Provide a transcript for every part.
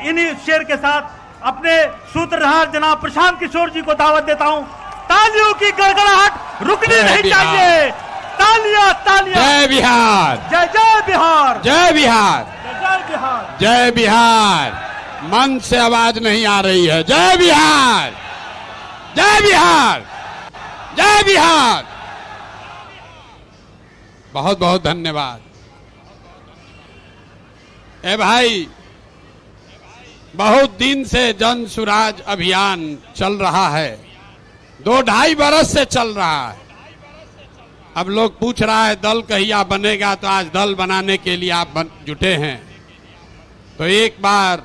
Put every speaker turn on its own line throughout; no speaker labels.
इन्हीं शेर के साथ अपने सूत्रधार जनाब प्रशांत किशोर जी को दावत देता हूं। तालियों की गड़गड़ाहट रुकनी नहीं चाहिए। तालियां तालियां।
जय बिहार,
जय जय बिहार,
जय बिहार,
जय बिहार,
जय बिहार। मन से आवाज नहीं आ रही है। जय बिहार, जय बिहार, जय बिहार। बहुत बहुत धन्यवाद। ए भाई, बहुत दिन से जन सुराज अभियान चल रहा है, 2-2.5 बरस से चल रहा है। अब लोग पूछ रहा है दल कहिया बनेगा, तो आज दल बनाने के लिए आप जुटे हैं। तो एक बार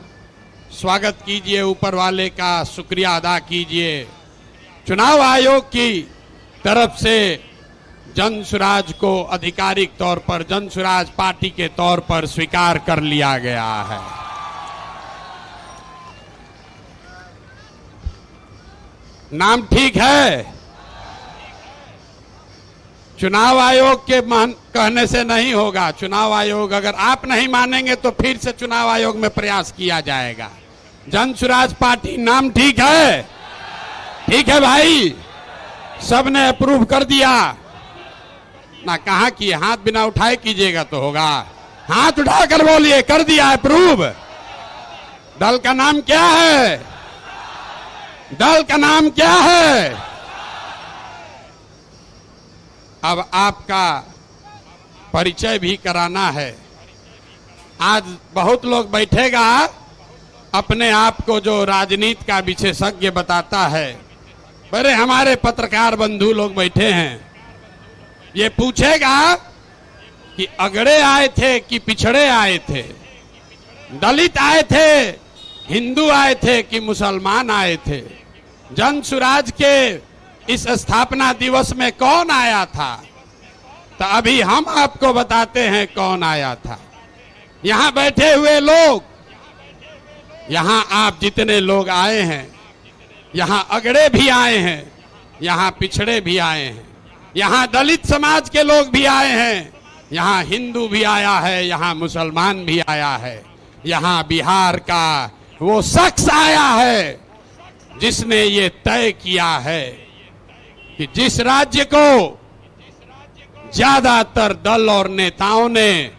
स्वागत कीजिए, ऊपर वाले का शुक्रिया अदा कीजिए। चुनाव आयोग की तरफ से जन सुराज को आधिकारिक तौर पर जन सुराज पार्टी के तौर पर स्वीकार कर लिया गया है। नाम ठीक है? चुनाव आयोग के कहने से नहीं होगा। चुनाव आयोग, अगर आप नहीं मानेंगे तो फिर से चुनाव आयोग में प्रयास किया जाएगा। जन सुराज पार्टी नाम ठीक है? ठीक है भाई, सबने अप्रूव कर दिया ना? कहा कि हाथ बिना उठाए कीजिएगा तो होगा। हाथ उठाकर बोलिए, कर दिया अप्रूव। दल का नाम क्या है? दल का नाम क्या है? अब आपका परिचय भी कराना है। आज बहुत लोग बैठेगा, अपने आप को जो राजनीति का विशेषज्ञ बताता है। बड़े हमारे पत्रकार बंधु लोग बैठे हैं, ये पूछेगा कि अगड़े आए थे कि पिछड़े आए थे, दलित आए थे, हिंदू आए थे कि मुसलमान आए थे। जन सुराज के इस स्थापना दिवस में कौन आया था? तो अभी हम आपको बताते हैं कौन आया था। यहां बैठे हुए लोग, यहां आप जितने लोग आए हैं, यहां अगड़े भी आए हैं, यहां पिछड़े भी आए हैं, यहां दलित समाज के लोग भी आए हैं, यहां हिंदू भी आया है, यहां मुसलमान भी आया है। यहां बिहार का वो शख्स आया है जिसने ये तय किया है कि जिस राज्य को ज्यादातर दल और नेताओं ने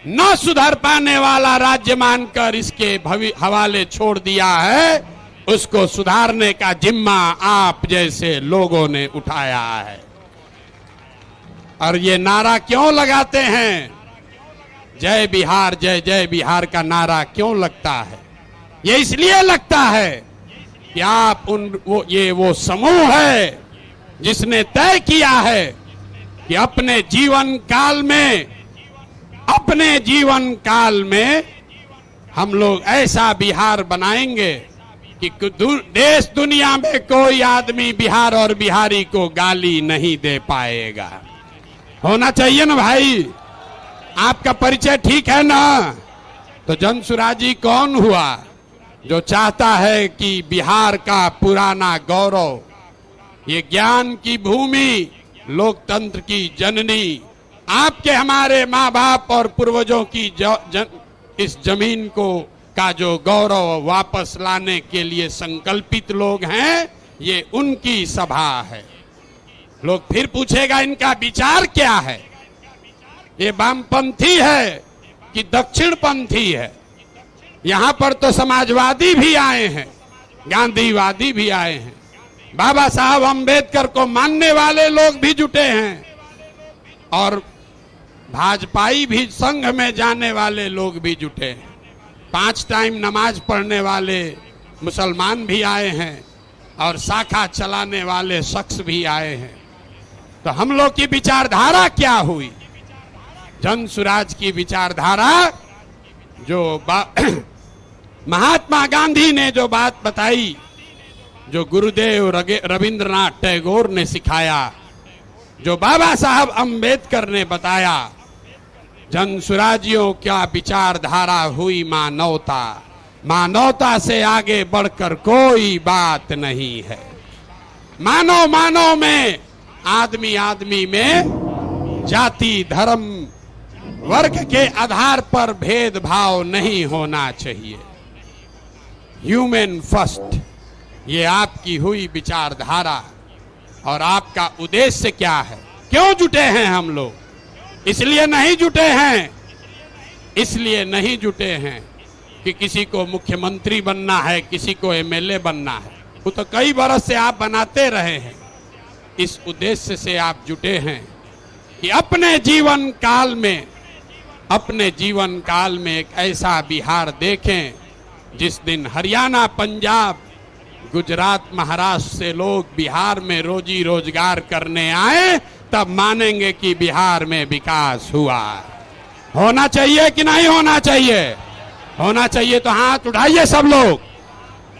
न सुधर पाने वाला राज्य मानकर इसके हवाले छोड़ दिया है, उसको सुधारने का जिम्मा आप जैसे लोगों ने उठाया है। और ये नारा क्यों लगाते हैं? जय बिहार, जय जय बिहार का नारा क्यों लगता है? ये इसलिए लगता है कि आप वो समूह है जिसने तय किया है कि अपने जीवन काल में हम लोग ऐसा बिहार बनाएंगे कि देश दुनिया में कोई आदमी बिहार और बिहारी को गाली नहीं दे पाएगा। होना चाहिए ना भाई? आपका परिचय ठीक है ना? तो जन सुराजी कौन हुआ? जो चाहता है कि बिहार का पुराना गौरव, ये ज्ञान की भूमि, लोकतंत्र की जननी, आपके हमारे माँ बाप और पूर्वजों की इस जमीन को का जो गौरव वापस लाने के लिए संकल्पित लोग हैं, ये उनकी सभा है। लोग फिर पूछेगा इनका विचार क्या है? ये वामपंथी है कि दक्षिणपंथी है? यहां पर तो समाजवादी भी आए हैं, गांधीवादी भी आए हैं, बाबा साहब अंबेडकर को मानने वाले लोग भी जुटे हैं, और भाजपाई भी संघ में जाने वाले लोग भी जुटे हैं। 5 टाइम नमाज पढ़ने वाले मुसलमान भी आए हैं, और शाखा चलाने वाले शख्स भी आए हैं। तो हम लोग की विचारधारा क्या हुई? जन सुराज की विचारधारा जो महात्मा गांधी ने जो बात बताई, जो गुरुदेव रविंद्रनाथ टैगोर ने सिखाया, जो बाबा साहब अंबेडकर ने बताया, जन सुराजियों क्या विचारधारा हुई मानवता। मानवता से आगे बढ़कर कोई बात नहीं है। मानव मानव में, आदमी आदमी में जाति धर्म वर्ग के आधार पर भेदभाव नहीं होना चाहिए। ह्यूमन फर्स्ट, ये आपकी हुई विचारधारा और आपका उद्देश्य क्या है? क्यों जुटे हैं हम लोग? इसलिए नहीं जुटे हैं कि किसी को मुख्यमंत्री बनना है, किसी को एमएलए बनना है। वो तो कई बरस से आप बनाते रहे हैं। इस उद्देश्य से आप जुटे हैं कि अपने जीवन काल में एक ऐसा बिहार देखें जिस दिन हरियाणा, पंजाब, गुजरात, महाराष्ट्र से लोग बिहार में रोजी रोजगार करने आए, तब मानेंगे कि बिहार में विकास हुआ। होना चाहिए कि नहीं होना चाहिए? होना चाहिए तो हाथ उठाइए सब लोग,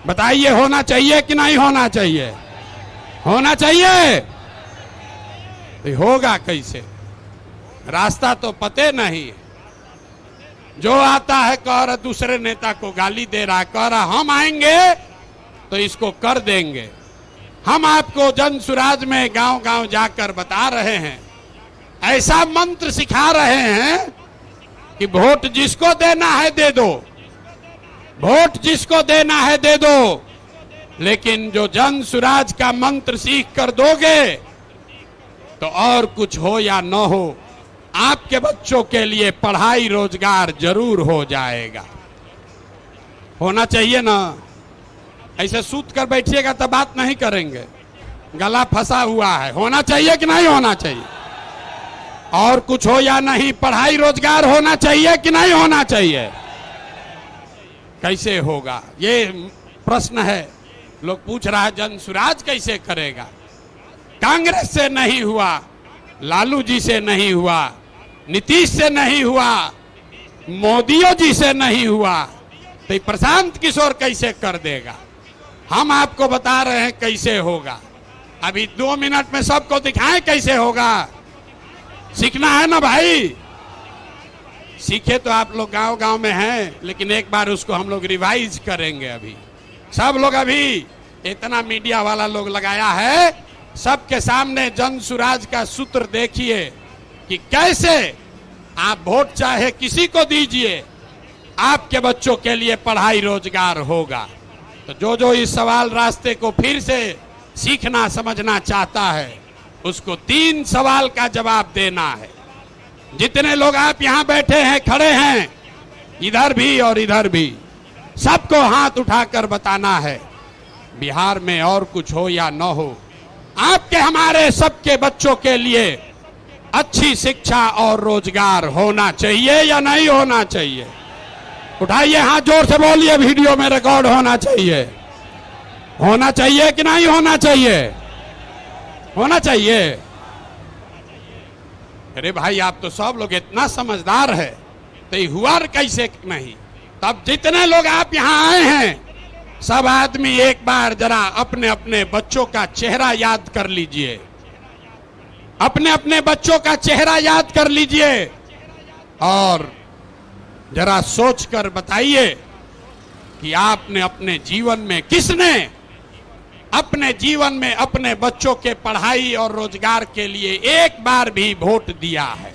बताइए होना चाहिए कि नहीं होना चाहिए? होना चाहिए। तो होगा कैसे? रास्ता तो पते नहीं। जो आता है कह रहा दूसरे नेता को गाली दे रहा, कह रहा हम आएंगे तो इसको कर देंगे। हम आपको जन सुराज में गांव गांव जाकर बता रहे हैं, ऐसा मंत्र सिखा रहे हैं कि वोट जिसको देना है दे दो, वोट जिसको देना है दे दो। लेकिन जो जन सुराज का मंत्र सीख कर दोगे तो और कुछ हो या न हो, आपके बच्चों के लिए पढ़ाई रोजगार जरूर हो जाएगा। होना चाहिए ना? ऐसे सूत कर बैठिएगा तो बात नहीं करेंगे, गला फंसा हुआ है। होना चाहिए कि नहीं होना चाहिए? और कुछ हो या नहीं, पढ़ाई रोजगार होना चाहिए कि नहीं होना चाहिए? कैसे होगा ये प्रश्न है। लोग पूछ रहा है जन सुराज कैसे करेगा? कांग्रेस से नहीं हुआ, लालू जी से नहीं हुआ, नीतीश से नहीं हुआ, मोदियों जी से नहीं हुआ, तो प्रशांत किशोर कैसे कर देगा? हम आपको बता रहे हैं कैसे होगा। अभी 2 मिनट में सबको दिखाएं कैसे होगा। सीखना है ना भाई? सीखे तो आप लोग गांव गांव में हैं, लेकिन एक बार उसको हम लोग रिवाइज करेंगे। अभी सब लोग, अभी इतना मीडिया वाला लोग लगाया है, सबके सामने जन सुराज का सूत्र देखिए कि कैसे आप वोट चाहे किसी को दीजिए, आपके बच्चों के लिए पढ़ाई रोजगार होगा। तो जो जो इस सवाल रास्ते को फिर से सीखना समझना चाहता है, उसको 3 सवाल का जवाब देना है। जितने लोग आप यहाँ बैठे हैं, खड़े हैं, इधर भी और इधर भी, सबको हाथ उठाकर बताना है बिहार में और कुछ हो या न हो, आपके हमारे सबके बच्चों के लिए अच्छी शिक्षा और रोजगार होना चाहिए या नहीं होना चाहिए? उठाइए हाथ, जोर से बोलिए, वीडियो में रिकॉर्ड होना चाहिए। होना चाहिए कि नहीं होना चाहिए? होना चाहिए। अरे भाई, आप तो सब लोग इतना समझदार है, तो ये हुआ कैसे नहीं? तब जितने लोग आप यहाँ आए हैं, सब आदमी एक बार जरा अपने अपने बच्चों का चेहरा याद कर लीजिए, अपने अपने बच्चों का चेहरा याद कर लीजिए और जरा सोच कर बताइए कि आपने अपने जीवन में, किसने अपने जीवन में अपने बच्चों के पढ़ाई और रोजगार के लिए एक बार भी वोट दिया है?